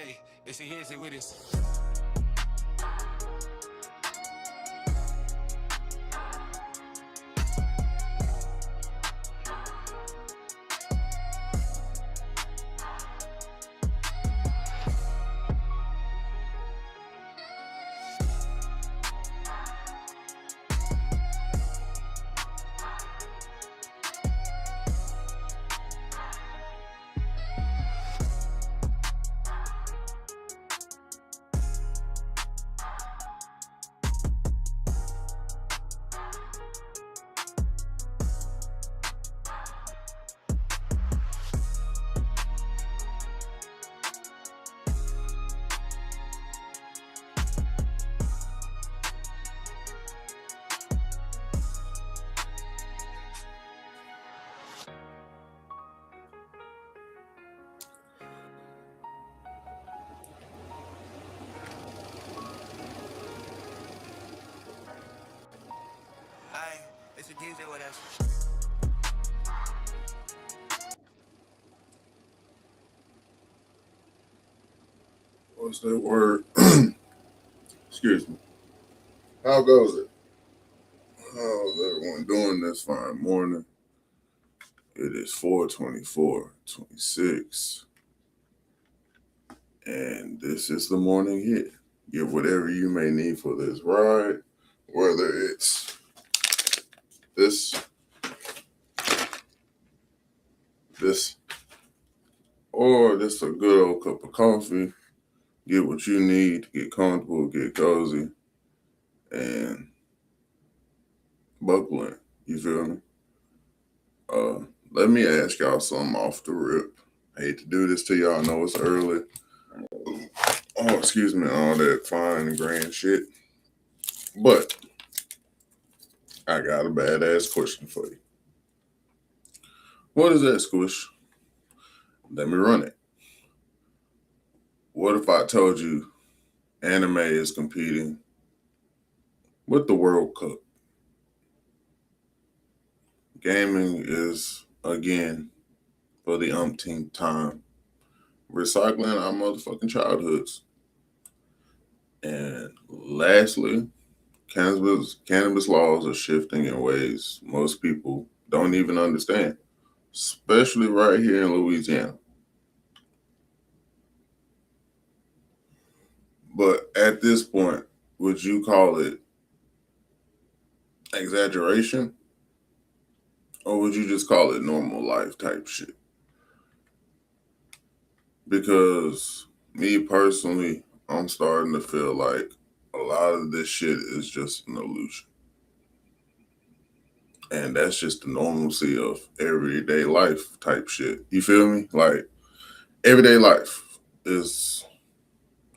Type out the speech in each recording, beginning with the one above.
Hey, it's a hit with this. Hey, it's a hit with this. What's that word? Excuse me. How goes it? How's everyone doing this fine morning? It is 4:24:26, and this is the morning hit. Get whatever you may need for this ride, whether it's this, or just a good old cup of coffee. Get what you need to get comfortable, get cozy, and buckle in. You feel me? Let me ask y'all something off the rip. I hate to do this to y'all. I know it's early. Oh, excuse me, all that fine and grand shit. But I got a badass question for you. What is that, Squish? Let me run it. What if I told you anime is competing with the World Cup? Gaming is, again, for the umpteenth time, recycling our motherfucking childhoods. And lastly, cannabis laws are shifting in ways most people don't even understand, especially right here in Louisiana. But at this point, would you call it exaggeration, or would you just call it normal life type shit? Because me personally, I'm starting to feel like a lot of this shit is just an illusion. And that's just the normalcy of everyday life type shit. You feel me? Like, everyday life is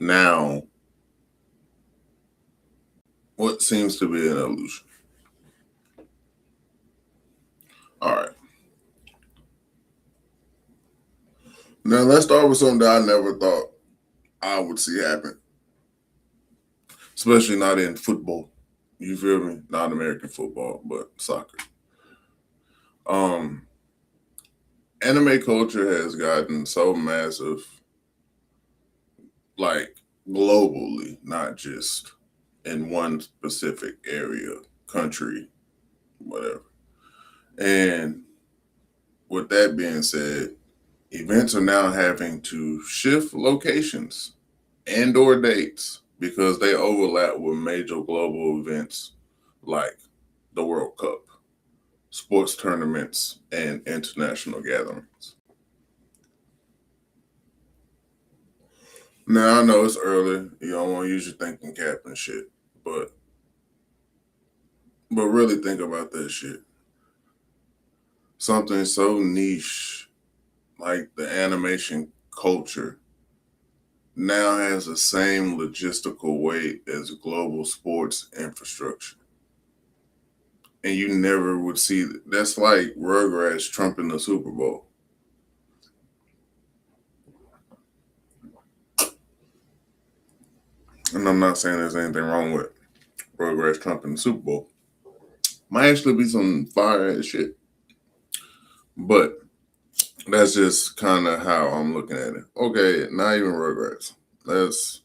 now what seems to be an illusion. All right. Now let's start with something that I never thought I would see happen, especially not in football. You feel me? Not American football, but soccer. Um, Anime culture has gotten so massive, like globally, not just in one specific area, country, whatever. And with that being said, events are now having to shift locations and or dates because they overlap with major global events like the World Cup, sports tournaments, and international gatherings. Now I know it's early, you don't want to use your thinking cap and shit, but really think about that shit. Something so niche like the animation culture now has the same logistical weight as global sports infrastructure. And you never would see that. That's like Rugrats trumping the Super Bowl. And I'm not saying there's anything wrong with Rugrats trumping the Super Bowl. Might actually be some fire ass shit. But That's just kind of how I'm looking at it. Okay, not even Rugrats. That's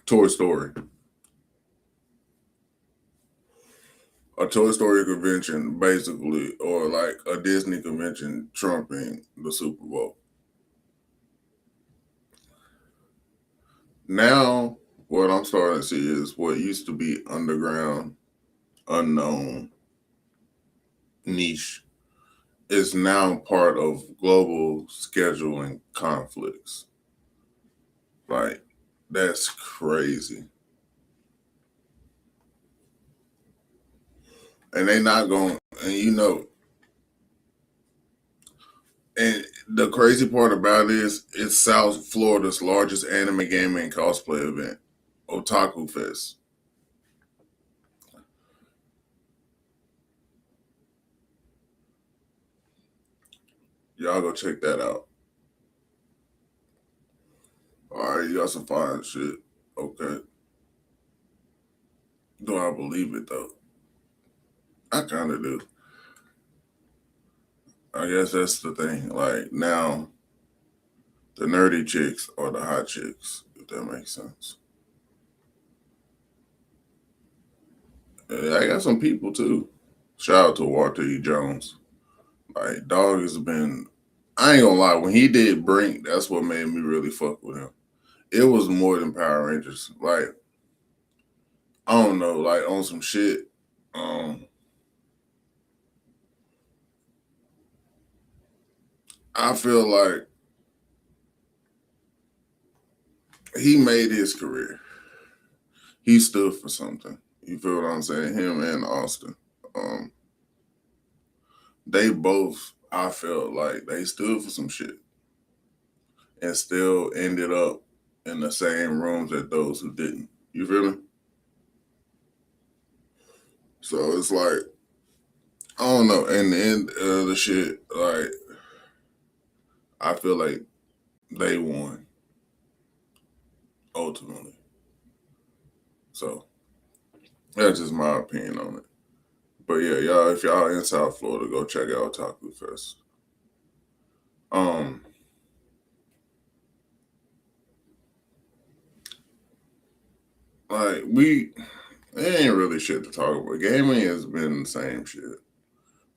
Toy Story. A Toy Story convention, basically, or like a Disney convention trumping the Super Bowl. Now, what I'm starting to see is what used to be underground, unknown, niche is now part of global scheduling conflicts. Like, that's crazy. And they not going, and and the crazy part about it is it's South Florida's largest anime gaming and cosplay event, Otaku Fest. Y'all go check that out. All right, you got some fine shit. Okay. Do I believe it though? I kind of do. I guess that's the thing. Like now, the nerdy chicks are the hot chicks, if that makes sense. And I got some people too. Shout out to Walter E. Jones. Like dog has been. I ain't gonna lie. When he did Brink, that's what made me really fuck with him. It was more than Power Rangers. Like I don't know, like on some shit. Um, I feel like he made his career. He stood for something. You feel what I'm saying? Him and Austin. Um, they both, I felt like they stood for some shit and still ended up in the same rooms as those who didn't. You feel me? So it's like, I don't know. In the end of the shit, like, I feel like they won ultimately. So that's just my opinion on it. But yeah, y'all, if y'all in South Florida, go check out Taco Fest. Um, like it ain't really shit to talk about. Gaming has been the same shit.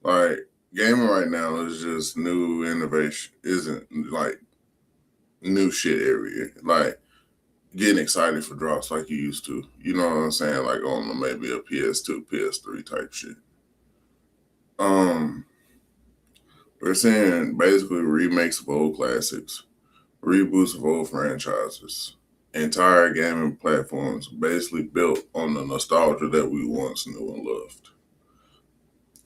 Like gaming right now is just new innovation. Isn't like new shit every year. Like getting excited for drops like you used to. You know what I'm saying? Like on maybe a PS2, PS3 type shit. Um, we're seeing basically remakes of old classics, reboots of old franchises, entire gaming platforms basically built on the nostalgia that we once knew and loved.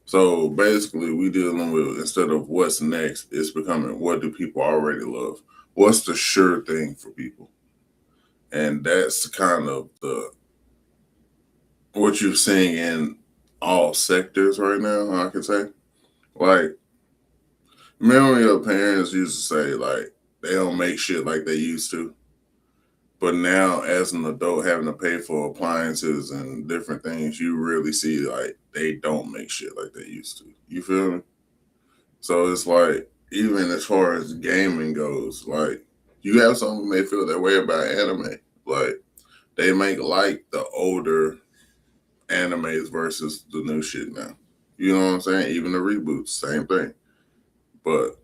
So basically, we dealing with instead of what's next, it's becoming what do people already love? What's the sure thing for people? And that's kind of the what you're seeing in all sectors right now. I can say, like, remember when your parents used to say like they don't make shit like they used to, but now as an adult having to pay for appliances and different things, you really see like they don't make shit like they used to. You feel me? So it's like even as far as gaming goes, like you have some who may feel that way about anime. Like they make like the older animes versus the new shit now. You know what I'm saying? Even the reboots, same thing. But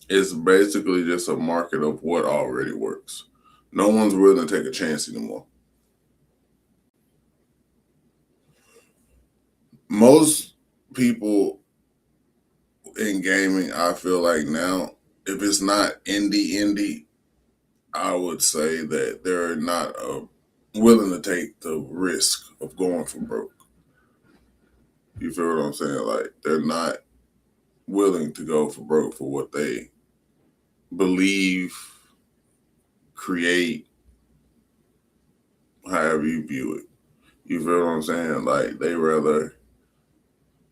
it's basically just a market of what already works. No one's willing to take a chance anymore. Most people in gaming, I feel like now, if it's not indie, I would say that they're not willing to take the risk of going for broke. You feel what I'm saying? Like they're not willing to go for broke for what they believe, create, however you view it. You feel what I'm saying? Like they rather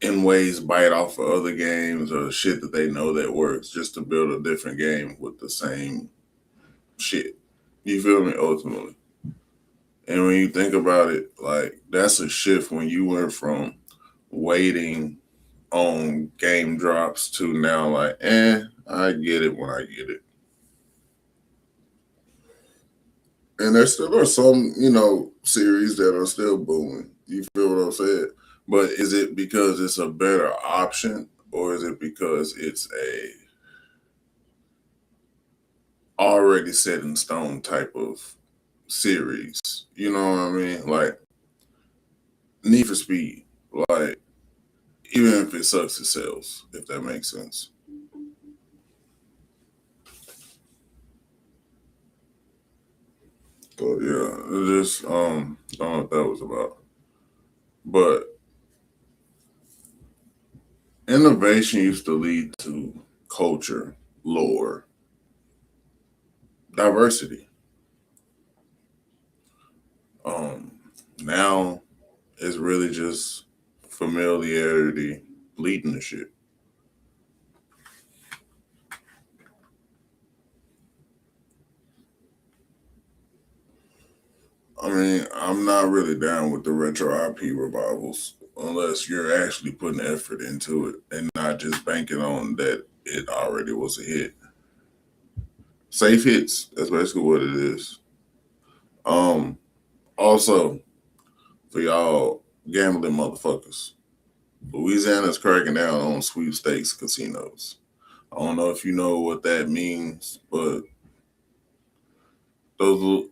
in ways bite off of other games or shit that they know that works just to build a different game with the same shit. You feel me? Ultimately. And when you think about it, like that's a shift when you went from waiting on game drops to now like, I get it when I get it. And there still are some, series that are still booming. You feel what I'm saying? But is it because it's a better option, or is it because it's a already set in stone type of series? You know what I mean? Like Need for Speed. Like, even if it sucks, it sells, if that makes sense. But yeah, it just I don't know what that was about. But innovation used to lead to culture, lore, diversity. Um, Now it's really just familiarity leading the shit. I mean, I'm not really down with the retro IP revivals unless you're actually putting effort into it and not just banking on that it already was a hit. Safe hits, that's basically what it is. Um, Also, for y'all gambling motherfuckers, Louisiana's cracking down on sweepstakes casinos. I don't know if you know what that means, but those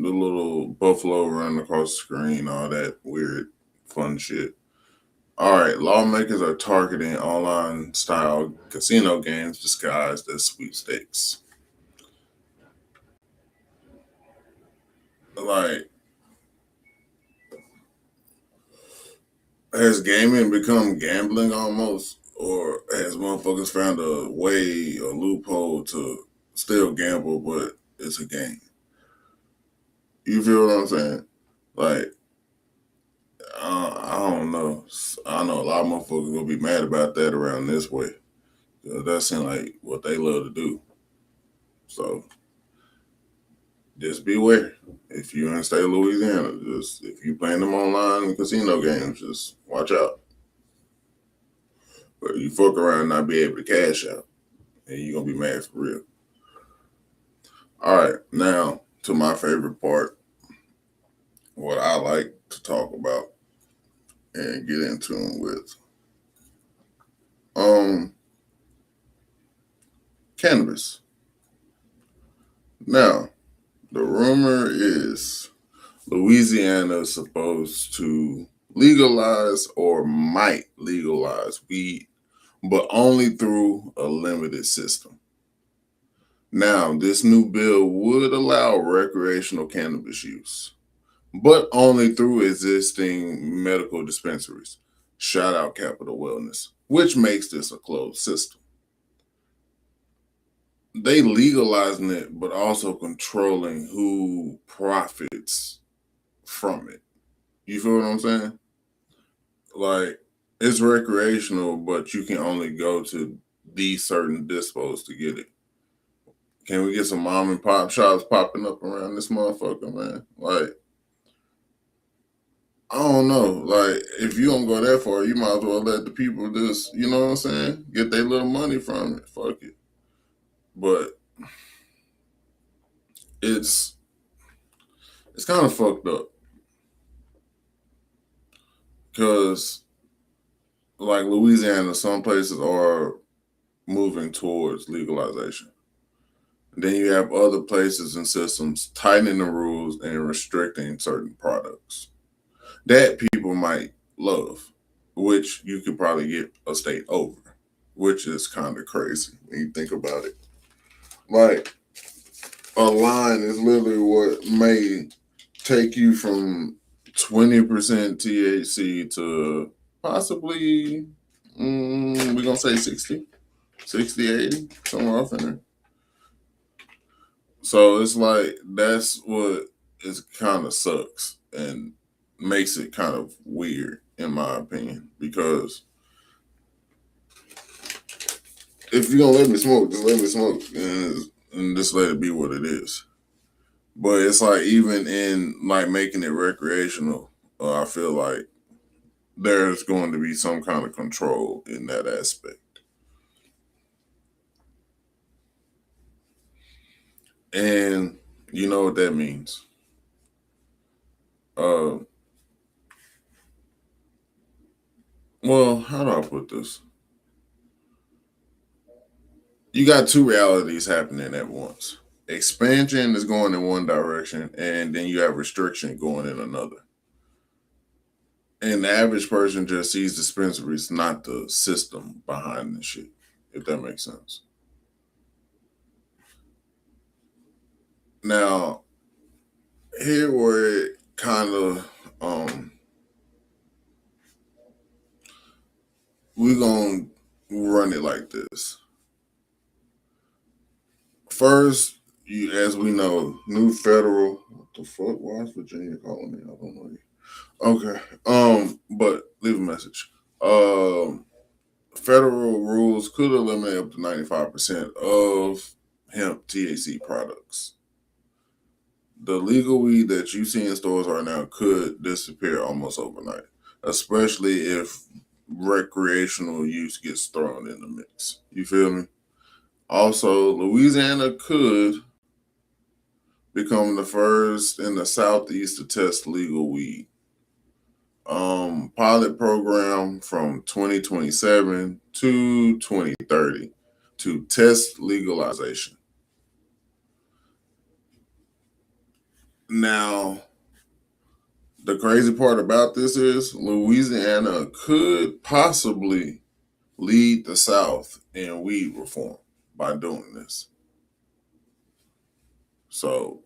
the little buffalo running across the screen, all that weird fun shit. All right, lawmakers are targeting online style casino games disguised as sweepstakes. Like, has gaming become gambling almost? Or has motherfuckers found a way, a loophole to still gamble, but it's a game? You feel what I'm saying? Like, I don't know. I know a lot of motherfuckers gonna be mad about that around this way. That seems like what they love to do. So just beware. If you're in the state of Louisiana, just if you playing them online casino games, just watch out. But you fuck around and not be able to cash out, and you're gonna be mad for real. All right, now to my favorite part, what I like to talk about and get into them with. Um, Cannabis. Now, the rumor is Louisiana is supposed to legalize or might legalize weed, but only through a limited system. Now, this new bill would allow recreational cannabis use, but only through existing medical dispensaries. Shout out Capital Wellness, which makes this a closed system. They legalizing it, but also controlling who profits from it. You feel what I'm saying? Like, it's recreational, but you can only go to these certain dispos to get it. Can we get some mom and pop shops popping up around this motherfucker, man? Like, I don't know. Like, if you don't go that far, you might as well let the people just, you know what I'm saying, get their little money from it. Fuck it. But it's kind of fucked up because, like Louisiana, some places are moving towards legalization. Then you have other places and systems tightening the rules and restricting certain products that people might love, which you could probably get a state over, which is kind of crazy when you think about it. Like, a line is literally what may take you from 20% THC to possibly, we're going to say 60, 80, somewhere off in there. So it's like, that's what is kind of sucks and makes it kind of weird, in my opinion, because if you're gonna let me smoke, just let me smoke and just let it be what it is. But it's like, even in like making it recreational, I feel like there's going to be some kind of control in that aspect. And you know what that means. Uh, well, how do I put this? You got two realities happening at once. Expansion is going in one direction, and then you have restriction going in another. And the average person just sees dispensaries, not the system behind the shit, if that makes sense. Now, here where it kind of we're gonna run it like this. First, you as we know, new federal what the fuck? Why is Virginia calling me? I don't know. Okay. But leave a message. Federal rules could eliminate up to 95% of hemp THC products. The legal weed that you see in stores right now could disappear almost overnight, especially if recreational use gets thrown in the mix. You feel me? Also, Louisiana could become the first in the Southeast to test legal weed. Pilot program from 2027 to 2030 to test legalization. Now, the crazy part about this is Louisiana could possibly lead the South in weed reform by doing this. So,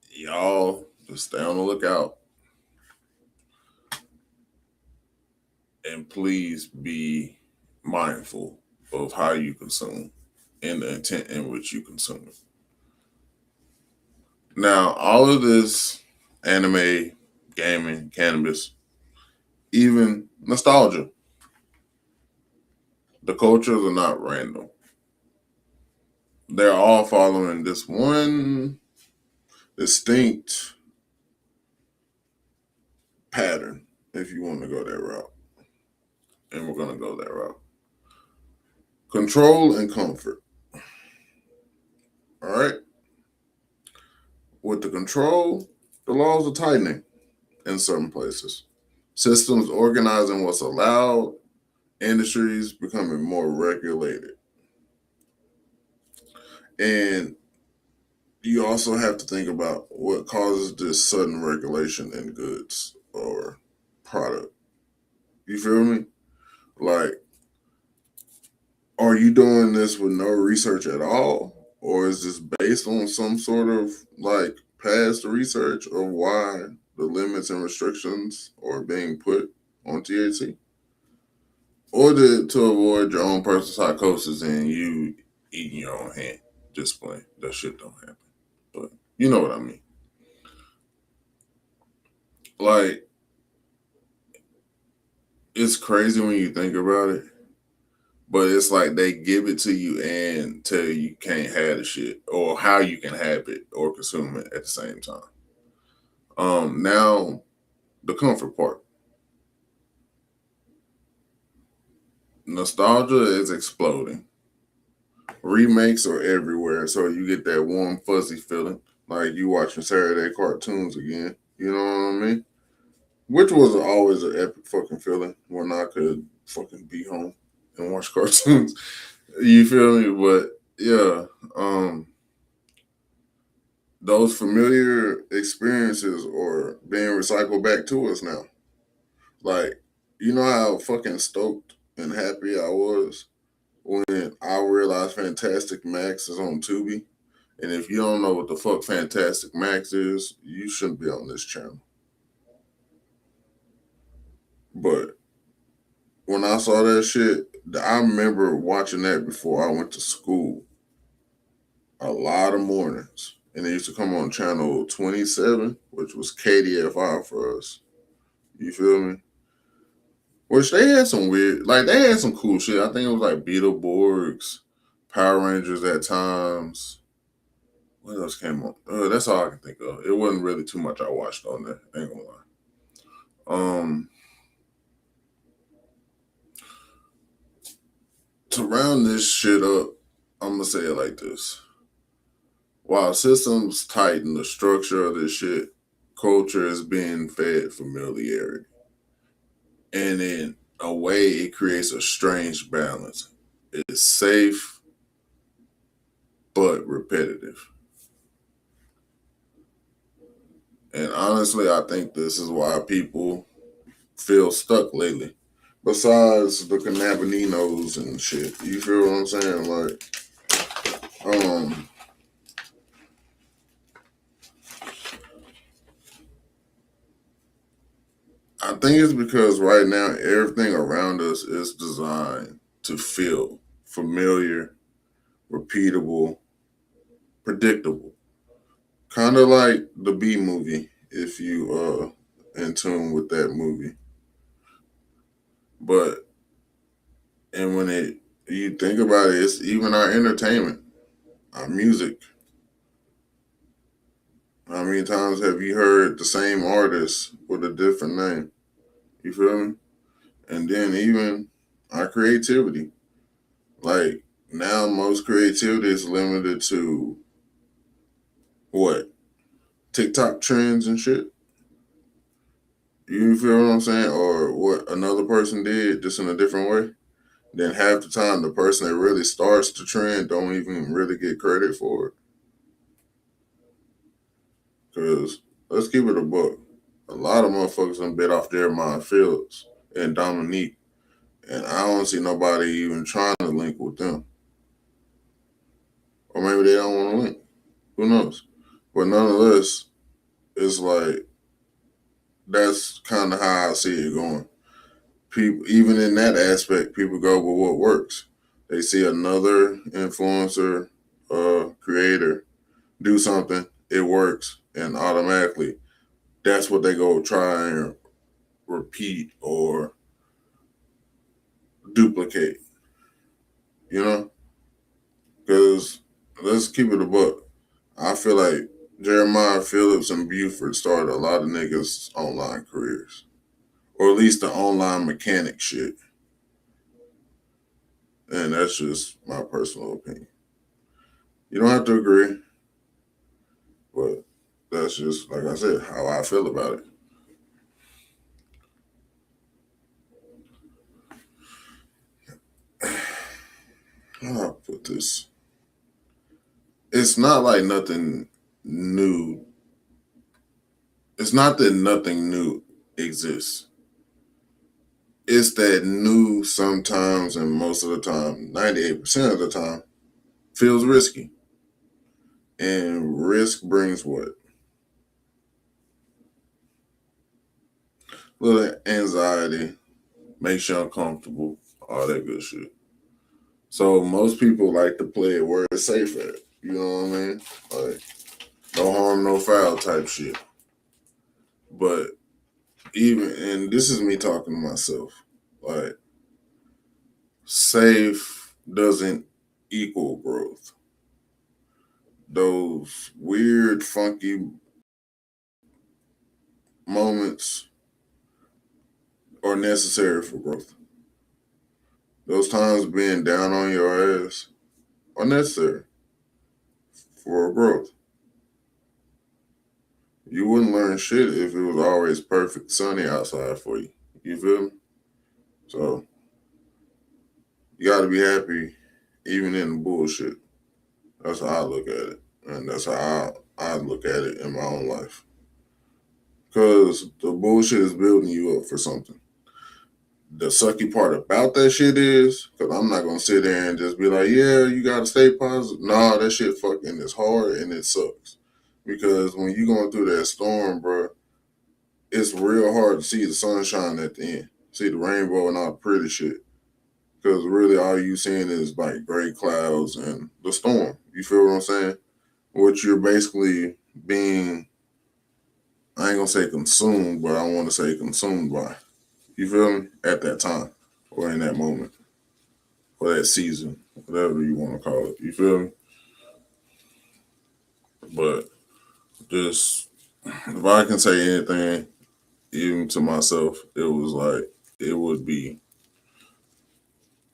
y'all just stay on the lookout and please be mindful of how you consume and the intent in which you consume it. Now, all of this anime, gaming, cannabis, even nostalgia, the cultures are not random. They're all following this one distinct pattern, if you want to go that route. And we're going to go that route. Control and comfort. All right. With the control, the laws are tightening in certain places. Systems organizing what's allowed, industries becoming more regulated. And you also have to think about what causes this sudden regulation in goods or product. You feel me? Like, are you doing this with no research at all? Or is this based on some sort of like past research of why the limits and restrictions are being put on THC? Or to avoid your own personal psychosis and you eating your own hand? Just plain. That shit don't happen. But you know what I mean. Like, it's crazy when you think about it. But it's like they give it to you and tell you you can't have the shit or how you can have it or consume it at the same time. Now the comfort part. Nostalgia is exploding. Remakes are everywhere, so you get that warm, fuzzy feeling like you watching Saturday cartoons again. You know what I mean? Which was always an epic fucking feeling when I could fucking be home and watch cartoons. You feel me? But yeah, those familiar experiences are being recycled back to us now. Like, you know how fucking stoked and happy I was when I realized Fantastic Max is on Tubi. And if you don't know what the fuck Fantastic Max is, you shouldn't be on this channel. But when I saw that shit, I remember watching that before I went to school a lot of mornings. And it used to come on channel 27, which was KDFI for us. You feel me? Which they had some weird, like they had some cool shit. I think it was like Beetleborgs, Power Rangers at times. What else came on? That's all I can think of. It wasn't really too much I watched on there. Ain't gonna lie. Um, to round this shit up, I'm gonna say it like this: while systems tighten the structure of this shit, culture is being fed familiarity, and in a way, it creates a strange balance. It's safe but repetitive. And honestly, I think this is why people feel stuck lately. Besides the cannabininos and shit, you feel what I'm saying? Um, I think it's because right now everything around us is designed to feel familiar, repeatable, predictable. Kind of like the B movie, if you in tune with that movie. But and when it you think about it, it's even our entertainment, our music. How many times have you heard the same artist with a different name? You feel me? And then even our creativity. Like now most creativity is limited to what? TikTok trends and shit. You feel what I'm saying? Or what another person did just in a different way. Then half the time the person that really starts the trend don't even really get credit for it. Cause let's keep it a book. A lot of motherfuckers done bit off Jeremiah Phillips and Dominique. And I don't see nobody even trying to link with them. Or maybe they don't want to link. Who knows? But nonetheless, it's like that's kind of how I see it going. People, even in that aspect, people go with what works. They see another influencer, creator do something, it works, and automatically that's what they go try and repeat or duplicate. You know, because let's keep it a buck. I feel like Jeremiah Phillips and Buford started a lot of niggas' online careers, or at least the online mechanic shit. And that's just my personal opinion. You don't have to agree, but that's just, like I said, how I feel about it. How do I put this? It's not like nothing new. It's not that nothing new exists. It's that new sometimes and most of the time, 98% of the time, feels risky. And risk brings what? Little anxiety, makes you uncomfortable, all that good shit. So most people like to play it where it's safe at. You know what I mean? Like no harm, no foul type shit. But even and this is me talking to myself. Like safe doesn't equal growth. Those weird, funky moments are necessary for growth. Those times being down on your ass are necessary for growth. You wouldn't learn shit if it was always perfect sunny outside for you. You feel me? So you gotta be happy even in the bullshit. That's how I look at it. And that's how I look at it in my own life. Cause the bullshit is building you up for something. The sucky part about that shit is, cause I'm not gonna sit there and just be like, yeah, you gotta stay positive. Nah, that shit fucking is hard and it sucks. Because when you going through that storm, bro, it's real hard to see the sunshine at the end. See the rainbow and all the pretty shit. Because really all you seeing is like gray clouds and the storm. You feel what I'm saying? What you're basically being, I ain't gonna say consumed, but I want to say consumed by. You feel me? At that time or in that moment or that season, whatever you want to call it. You feel me? But just, if I can say anything, even to myself, it was like it would be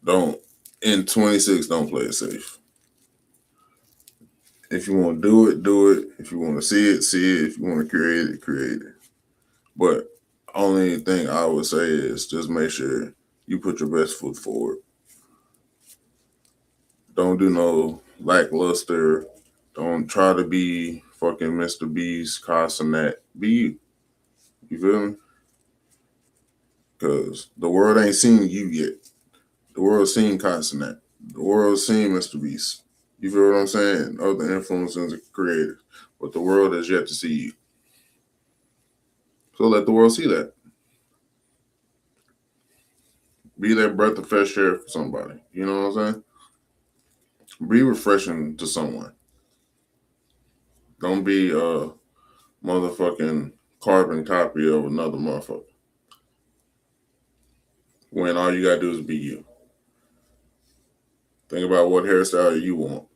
don't in 26, don't play it safe. If you want to do it, do it. If you want to see it, see it. If you want to create it, create it. But only thing I would say is just make sure you put your best foot forward. Don't do no lackluster. Don't try to be fucking Mr. Beast, costing that. Be you. You feel me? Because the world ain't seen you yet. The world's seen Consonant. The world's seen Mr. Beast. You feel what I'm saying? Other influencers and creators. But the world has yet to see you. So let the world see that. Be that breath of fresh air for somebody. You know what I'm saying? Be refreshing to someone. Don't be a motherfucking carbon copy of another motherfucker. When all you gotta do is be you. Think about what hairstyle you want.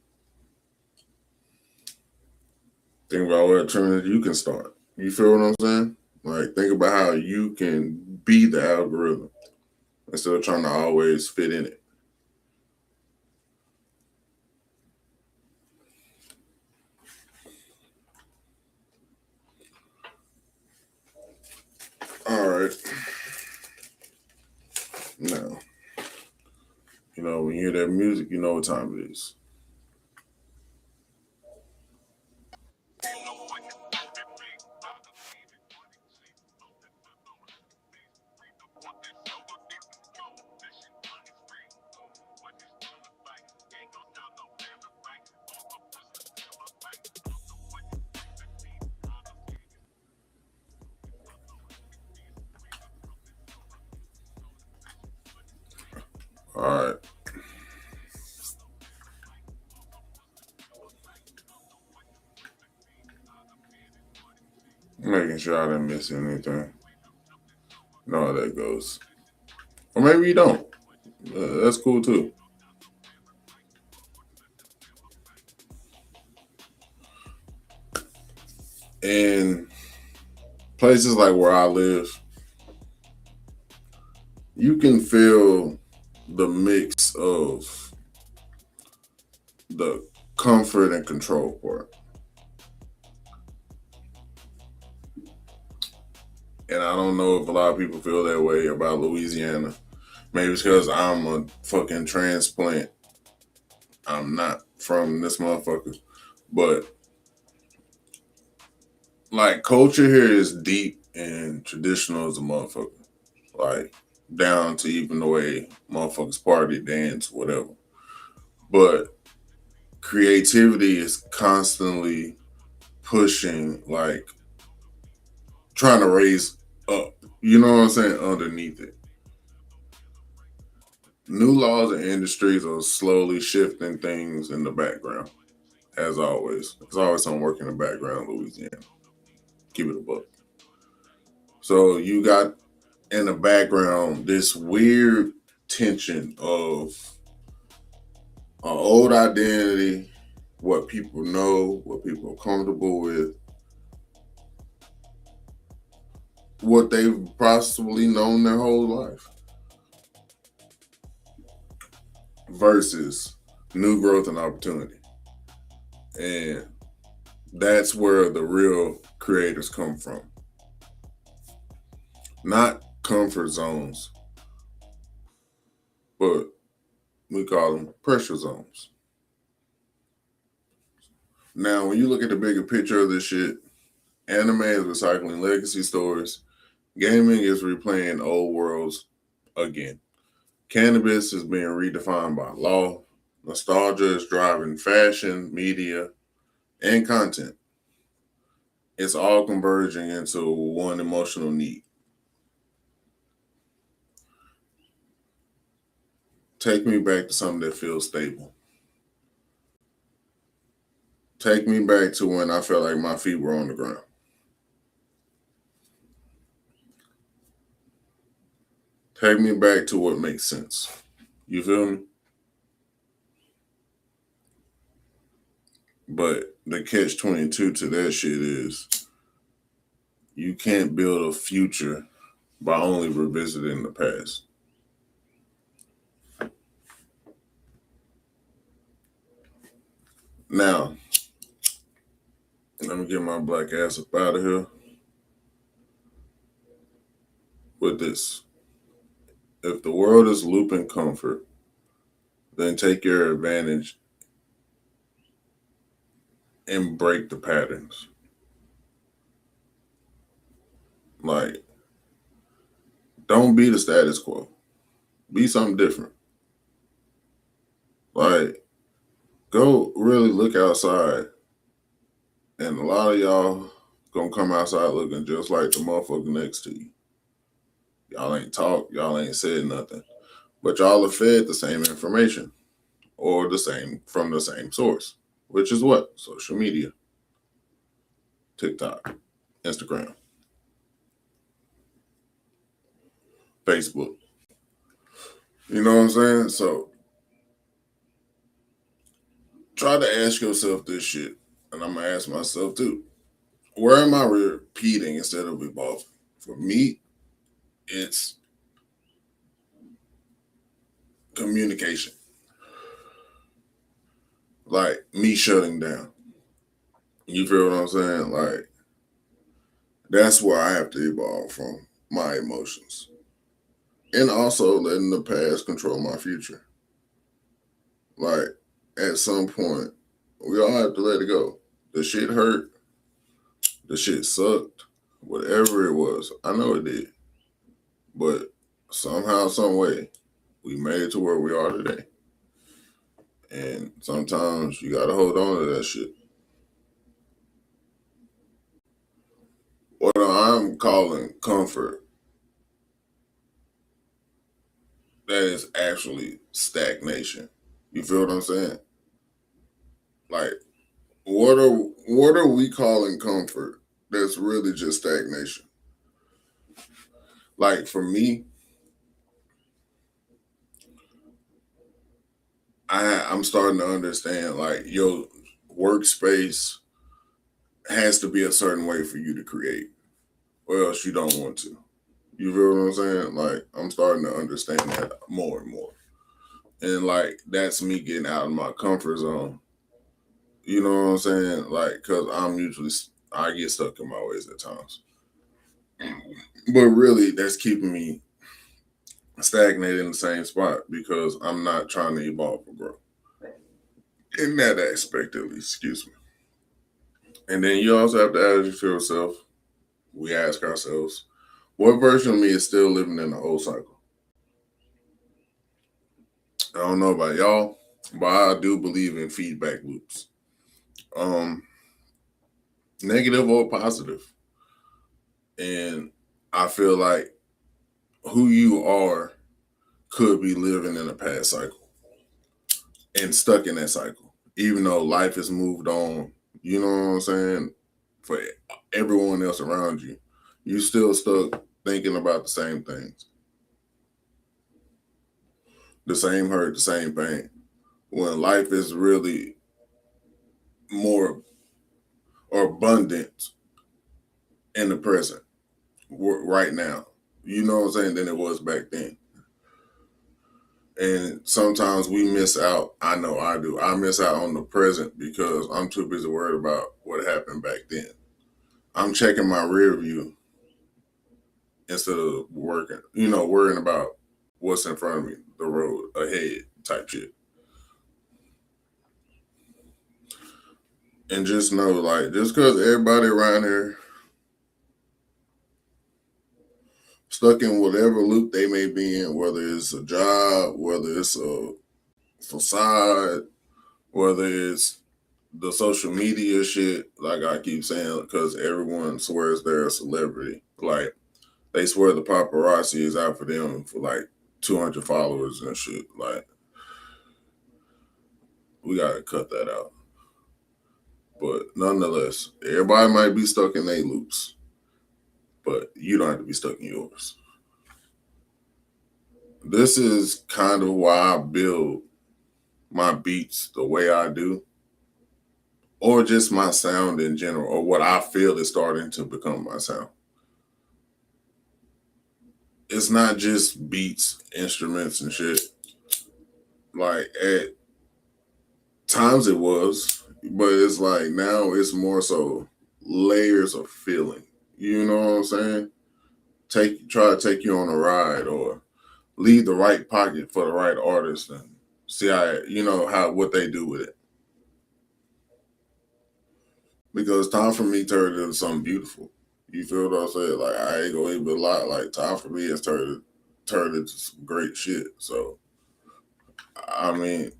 Think about what trend you can start. You feel what I'm saying? Like, think about how you can be the algorithm instead of trying to always fit in it. All right. Now, when you hear that music, you know what time it is. All right. Making sure I didn't miss anything. Know how that goes. Or maybe you don't. That's cool too. In places like where I live, you can feel the mix of the comfort and control part. And I don't know if a lot of people feel that way about Louisiana. Maybe it's because I'm a fucking transplant. I'm not from this motherfucker. But like culture here is deep and traditional as a motherfucker. Like down to even the way motherfuckers party, dance, whatever. But creativity is constantly pushing, like trying to raise up. You know what I'm saying? Underneath it. New laws and industries are slowly shifting things in the background, as always. There's always some work in the background, Louisiana. Keep it a book. So you got in the background this weird tension of an old identity, what people know, what people are comfortable with, what they've possibly known their whole life, versus new growth and opportunity. And that's where the real creators come from. Not comfort zones, but we call them pressure zones. Now, when you look at the bigger picture of this shit, anime is recycling legacy stories, gaming is replaying old worlds again. Cannabis is being redefined by law. Nostalgia is driving fashion, media, and content. It's all converging into one emotional need. Take me back to something that feels stable. Take me back to when I felt like my feet were on the ground. Take me back to what makes sense. You feel me? But the catch 22 to that shit is you can't build a future by only revisiting the past. Now, let me get my black ass up out of here with this. If the world is looping comfort, then take your advantage and break the patterns. Like, don't be the status quo. Be something different. Like, go really look outside. And a lot of y'all gonna come outside looking just like the motherfucker next to you. Y'all ain't talk, y'all ain't said nothing. But y'all are fed the same information or the same from the same source, which is what? Social media, TikTok, Instagram, Facebook. You know what I'm saying? So try to ask yourself this shit. And I'm gonna ask myself too. Where am I repeating instead of evolving? For me, it's communication. Like me shutting down. You feel what I'm saying? Like that's where I have to evolve from my emotions. And also letting the past control my future. Like at some point, we all have to let it go. The shit hurt, the shit sucked, whatever it was. I know it did. But somehow, some way, we made it to where we are today. And sometimes you gotta hold on to that shit. What I'm calling comfort, that is actually stagnation. You feel what I'm saying? Like, what are we calling comfort? That's really just stagnation. Like for me, I'm starting to understand like your workspace has to be a certain way for you to create, or else you don't want to. You feel what I'm saying? Like I'm starting to understand that more and more. And like that's me getting out of my comfort zone. You know what I'm saying? Like, cause I get stuck in my ways at times. But really, that's keeping me stagnated in the same spot because I'm not trying to evolve or grow. In that aspect, at least, excuse me. And then you also have to ask yourself, we ask ourselves, what version of me is still living in the old cycle? I don't know about y'all, but I do believe in feedback loops. Um, Negative or positive. And I feel like who you are could be living in a past cycle and stuck in that cycle, even though life has moved on. You know what I'm saying? For everyone else around you, you still stuck thinking about the same things, the same hurt, the same pain. When life is really more or abundant in the present, right now. You know what I'm saying? Than it was back then. And sometimes we miss out. I know I do. I miss out on the present because I'm too busy worried about what happened back then. I'm checking my rear view instead of worrying about what's in front of me, the road ahead type shit. And just know, like, just because everybody around here stuck in whatever loop they may be in, whether it's a job, whether it's a facade, whether it's the social media shit, like I keep saying, because everyone swears they're a celebrity. Like, they swear the paparazzi is out for them for like 200 followers and shit. Like, we gotta cut that out. But nonetheless, everybody might be stuck in their loops, but you don't have to be stuck in yours. This is kind of why I build my beats the way I do, or just my sound in general, or what I feel is starting to become my sound. it's not just beats, instruments, and shit. Like at times it was, but it's like now it's more so layers of feeling. You know what I'm saying? Try to take you on a ride or leave the right pocket for the right artist and see how how what they do with it. Because time for me turned into something beautiful. You feel what I'm saying? Like I ain't gonna even lie. Like time for me has turned into some great shit. So I mean,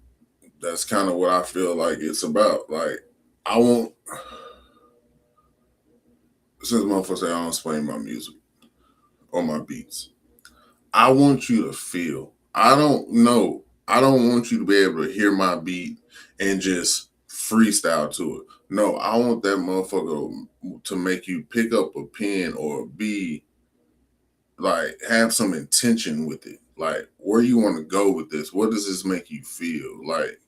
that's kind of what I feel like it's about. Like I won't since motherfuckers say I don't explain my music or my beats. I want you to feel. I don't know. I don't want you to be able to hear my beat and just freestyle to it. No, I want that motherfucker to make you pick up a pen or be like have some intention with it. Like where you want to go with this? What does this make you feel? Like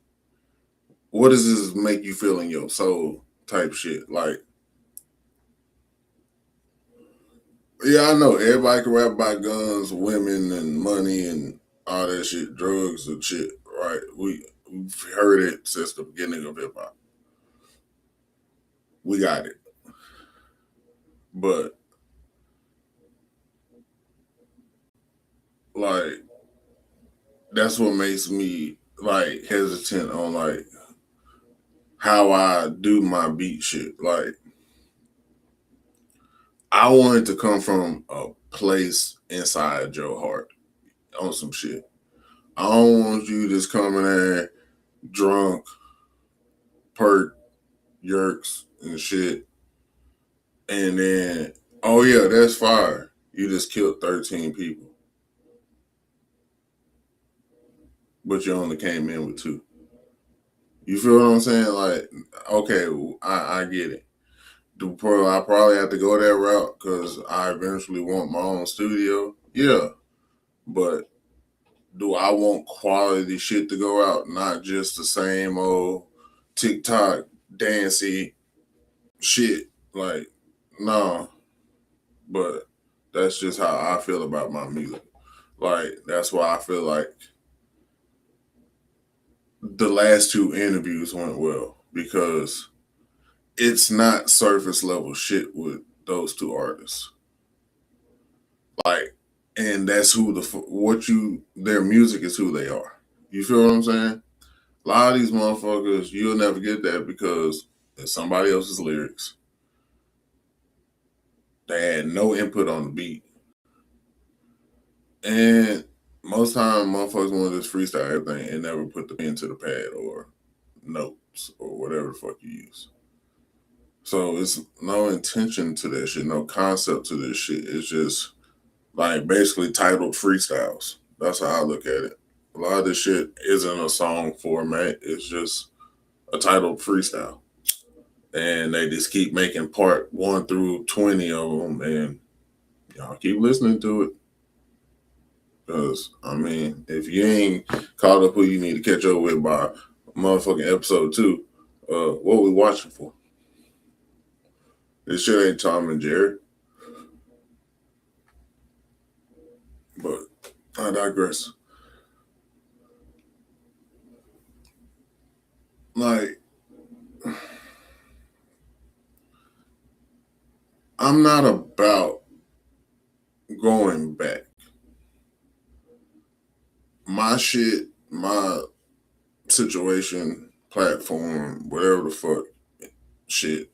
what does this make you feel in your soul? Type shit. Like yeah, I know everybody can rap about guns, women, and money and all that shit, drugs and shit. Right? We've heard it since the beginning of hip hop. We got it, but like that's what makes me like hesitant on like how I do my beat shit. Like I want it to come from a place inside your heart on some shit. I don't want you just coming there drunk, perk, yerks, and shit. And then, oh yeah, that's fire. You just killed 13 people, but you only came in with two. You feel what I'm saying? Like, okay, I get it. I probably have to go that route because I eventually want my own studio. Yeah, but do I want quality shit to go out, not just the same old TikTok dancey shit? Like, no. But that's just how I feel about my music. Like, that's why I feel like the last two interviews went well because it's not surface level shit with those two artists. Like, and that's who their music is who they are. You feel what I'm saying? A lot of these motherfuckers, you'll never get that because it's somebody else's lyrics. They had no input on the beat. And most time motherfuckers want to just freestyle everything and never put the pen to the pad or notes or whatever the fuck you use. So it's no intention to that shit, no concept to this shit. It's just like basically titled freestyles. That's how I look at it. A lot of this shit isn't a song format. It's just a titled freestyle. And they just keep making part 1 through 20 of them and y'all keep listening to it. Because, I mean, if you ain't caught up who you need to catch up with by motherfucking episode 2, what we watching for? This shit ain't Tom and Jerry. But I digress. Like, I'm not about going back. My shit, my situation, platform, whatever the fuck shit,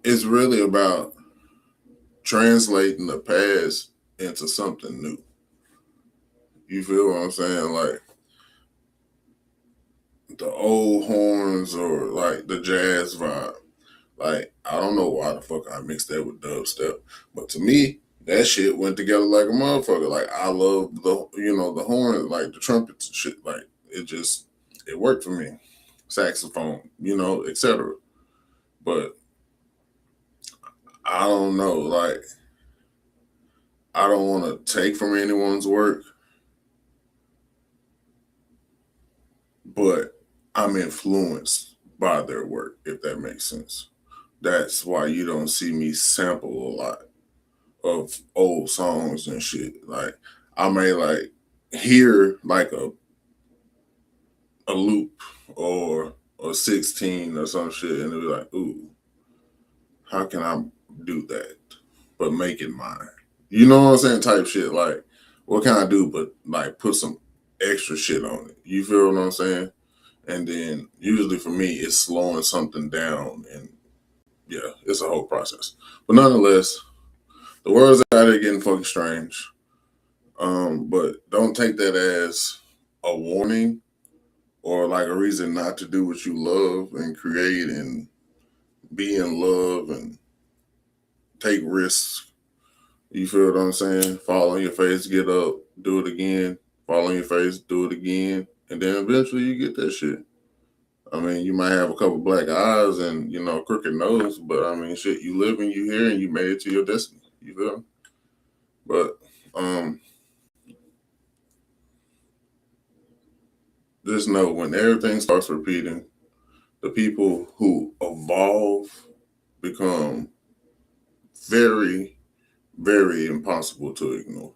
is really about translating the past into something new. You feel what I'm saying? Like the old horns or like the jazz vibe. Like I don't know why the fuck I mixed that with dubstep, but to me that shit went together like a motherfucker. Like I love the horn, like the trumpets and shit. Like it worked for me. Saxophone, etc. But I don't know. Like I don't want to take from anyone's work, but I'm influenced by their work, if that makes sense. That's why you don't see me sample a lot. of old songs and shit. Like I may like hear like a loop or a 16 or some shit, and it'll be like, ooh, how can I do that but make it mine? You know what I'm saying? Type shit. Like, what can I do but like put some extra shit on it? You feel what I'm saying? And then usually for me, it's slowing something down, and yeah, it's a whole process. But nonetheless, the world's out there getting fucking strange. But don't take that as a warning or like a reason not to do what you love and create and be in love and take risks. You feel what I'm saying? Fall on your face, get up, do it again. Fall on your face, do it again. And then eventually you get that shit. I mean, you might have a couple black eyes and, crooked nose, but I mean, shit, you live and you here and you made it to your destiny. You feel? But um, just know when everything starts repeating, the people who evolve become very, very impossible to ignore.